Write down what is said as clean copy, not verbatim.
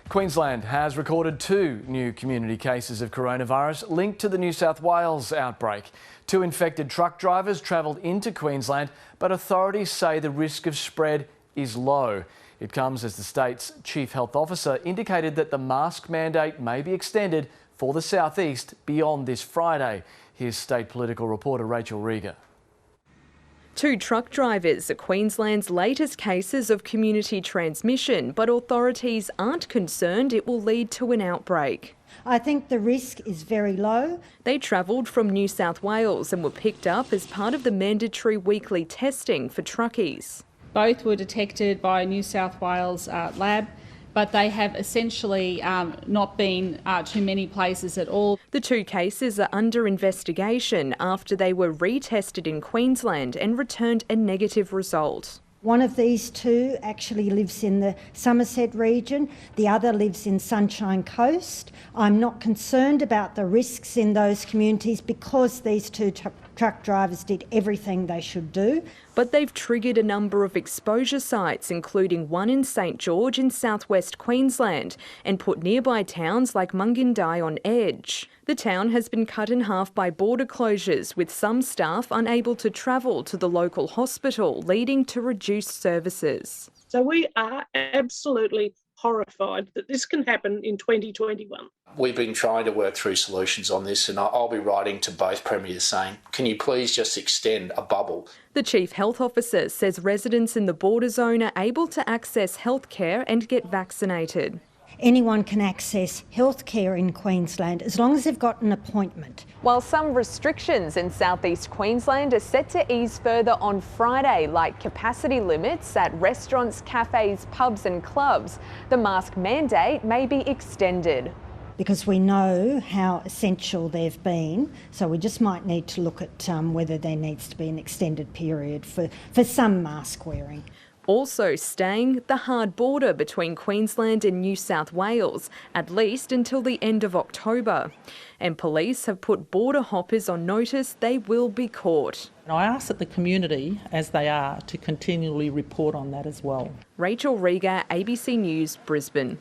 Queensland has recorded 2 new community cases of coronavirus linked to the New South Wales outbreak. 2 infected truck drivers travelled into Queensland, but authorities say the risk of spread is low. It comes as the state's Chief Health Officer indicated that the mask mandate may be extended for the southeast beyond this Friday. Here's state political reporter Rachel Rieger. 2 truck drivers are Queensland's latest cases of community transmission, but authorities aren't concerned it will lead to an outbreak. I think the risk is very low. They travelled from New South Wales and were picked up as part of the mandatory weekly testing for truckies. Both were detected by a New South Wales lab, but they have essentially not been to many places at all. The 2 cases are under investigation after they were retested in Queensland and returned a negative result. One of these 2 actually lives in the Somerset region, the other lives in Sunshine Coast. I'm not concerned about the risks in those communities because these 2 truck drivers did everything they should do. But they've triggered a number of exposure sites, including one in St George in southwest Queensland, and put nearby towns like Mungindai on edge. The town has been cut in half by border closures, with some staff unable to travel to the local hospital, leading to reduced services. So we are absolutely horrified that this can happen in 2021. We've been trying to work through solutions on this, and I'll be writing to both premiers saying, can you please just extend a bubble? The Chief Health Officer says residents in the border zone are able to access healthcare and get vaccinated. Anyone can access healthcare in Queensland as long as they've got an appointment. While some restrictions in southeast Queensland are set to ease further on Friday, like capacity limits at restaurants, cafes, pubs and clubs, the mask mandate may be extended. Because we know how essential they've been, so we just might need to look at whether there needs to be an extended period for some mask wearing. Also staying, the hard border between Queensland and New South Wales, at least until the end of October. And police have put border hoppers on notice they will be caught. I ask that the community, as they are, to continually report on that as well. Rachel Rieger, ABC News, Brisbane.